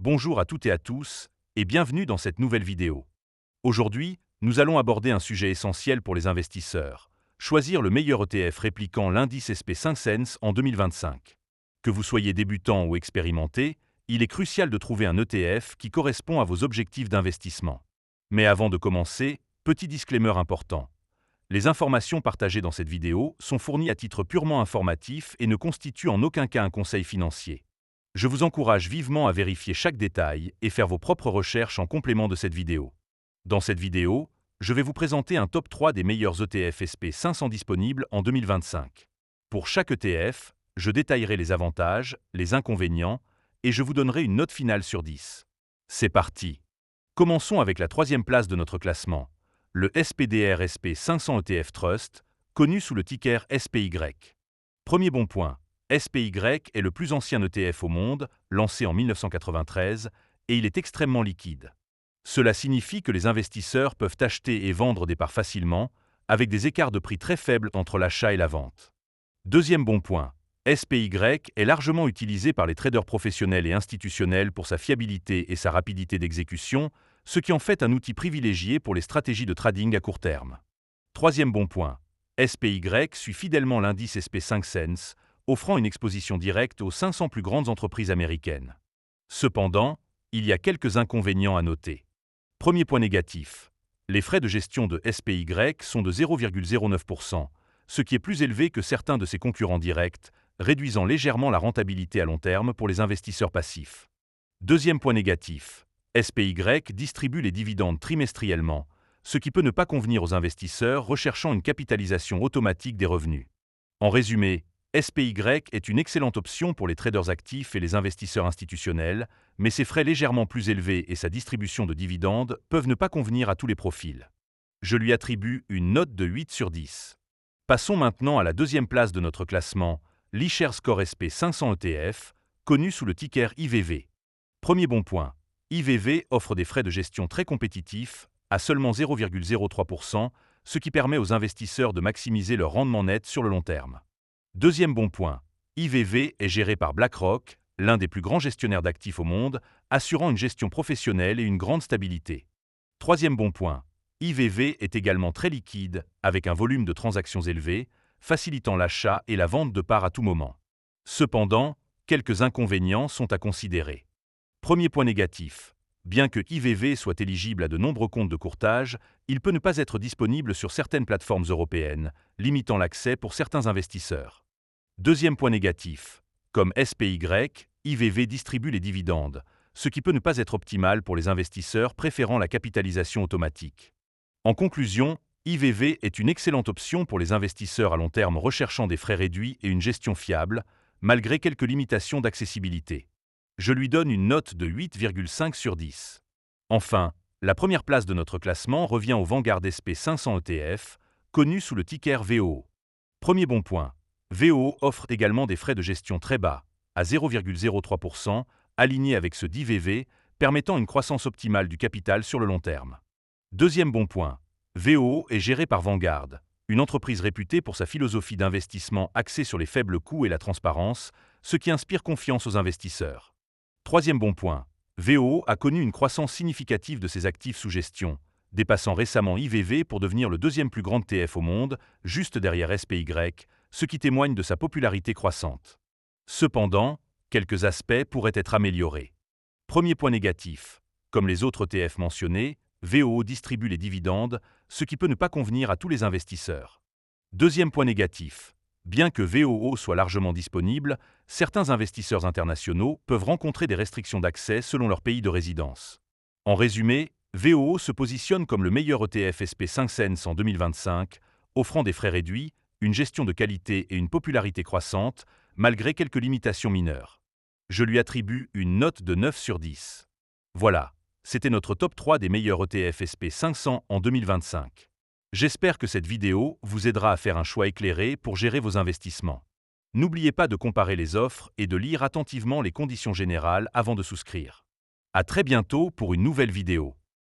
Bonjour à toutes et à tous, et bienvenue dans cette nouvelle vidéo. Aujourd'hui, nous allons aborder un sujet essentiel pour les investisseurs, choisir le meilleur ETF répliquant l'indice SP500 en 2025. Que vous soyez débutant ou expérimenté, il est crucial de trouver un ETF qui correspond à vos objectifs d'investissement. Mais avant de commencer, petit disclaimer important. Les informations partagées dans cette vidéo sont fournies à titre purement informatif et ne constituent en aucun cas un conseil financier. Je vous encourage vivement à vérifier chaque détail et faire vos propres recherches en complément de cette vidéo. Dans cette vidéo, je vais vous présenter un top 3 des meilleurs ETF SP500 disponibles en 2025. Pour chaque ETF, je détaillerai les avantages, les inconvénients et je vous donnerai une note finale sur 10. C'est parti! Commençons avec la troisième place de notre classement, le SPDR SP500 ETF Trust, connu sous le ticker SPY. Premier bon point. SPY est le plus ancien ETF au monde, lancé en 1993, et il est extrêmement liquide. Cela signifie que les investisseurs peuvent acheter et vendre des parts facilement, avec des écarts de prix très faibles entre l'achat et la vente. Deuxième bon point. SPY est largement utilisé par les traders professionnels et institutionnels pour sa fiabilité et sa rapidité d'exécution, ce qui en fait un outil privilégié pour les stratégies de trading à court terme. Troisième bon point. SPY suit fidèlement l'indice SP500, offrant une exposition directe aux 500 plus grandes entreprises américaines. Cependant, il y a quelques inconvénients à noter. Premier point négatif. Les frais de gestion de SPY sont de 0,09%, ce qui est plus élevé que certains de ses concurrents directs, réduisant légèrement la rentabilité à long terme pour les investisseurs passifs. Deuxième point négatif. SPY distribue les dividendes trimestriellement, ce qui peut ne pas convenir aux investisseurs recherchant une capitalisation automatique des revenus. En résumé, SPY est une excellente option pour les traders actifs et les investisseurs institutionnels, mais ses frais légèrement plus élevés et sa distribution de dividendes peuvent ne pas convenir à tous les profils. Je lui attribue une note de 8 sur 10. Passons maintenant à la deuxième place de notre classement, l'iShares Score SP500 ETF, connu sous le ticker IVV. Premier bon point. IVV offre des frais de gestion très compétitifs, à seulement 0,03%, ce qui permet aux investisseurs de maximiser leur rendement net sur le long terme. Deuxième bon point. IVV est géré par BlackRock, l'un des plus grands gestionnaires d'actifs au monde, assurant une gestion professionnelle et une grande stabilité. Troisième bon point. IVV est également très liquide, avec un volume de transactions élevé, facilitant l'achat et la vente de parts à tout moment. Cependant, quelques inconvénients sont à considérer. Premier point négatif. Bien que IVV soit éligible à de nombreux comptes de courtage, il peut ne pas être disponible sur certaines plateformes européennes, limitant l'accès pour certains investisseurs. Deuxième point négatif. Comme SPY, IVV distribue les dividendes, ce qui peut ne pas être optimal pour les investisseurs préférant la capitalisation automatique. En conclusion, IVV est une excellente option pour les investisseurs à long terme recherchant des frais réduits et une gestion fiable, malgré quelques limitations d'accessibilité. Je lui donne une note de 8,5 sur 10. Enfin, la première place de notre classement revient au Vanguard SP500 ETF, connu sous le ticker VOO. Premier bon point. VOO offre également des frais de gestion très bas, à 0,03%, alignés avec ceux d'IVV, permettant une croissance optimale du capital sur le long terme. Deuxième bon point. VOO est géré par Vanguard, une entreprise réputée pour sa philosophie d'investissement axée sur les faibles coûts et la transparence, ce qui inspire confiance aux investisseurs. Troisième bon point. VOO a connu une croissance significative de ses actifs sous gestion, dépassant récemment IVV pour devenir le deuxième plus grand ETF au monde, juste derrière SPY, ce qui témoigne de sa popularité croissante. Cependant, quelques aspects pourraient être améliorés. Premier point négatif. Comme les autres ETF mentionnés, VOO distribue les dividendes, ce qui peut ne pas convenir à tous les investisseurs. Deuxième point négatif. Bien que VOO soit largement disponible, certains investisseurs internationaux peuvent rencontrer des restrictions d'accès selon leur pays de résidence. En résumé, VOO se positionne comme le meilleur ETF SP500 en 2025, offrant des frais réduits, une gestion de qualité et une popularité croissante, malgré quelques limitations mineures. Je lui attribue une note de 9 sur 10. Voilà, c'était notre top 3 des meilleurs ETF SP500 en 2025. J'espère que cette vidéo vous aidera à faire un choix éclairé pour gérer vos investissements. N'oubliez pas de comparer les offres et de lire attentivement les conditions générales avant de souscrire. À très bientôt pour une nouvelle vidéo.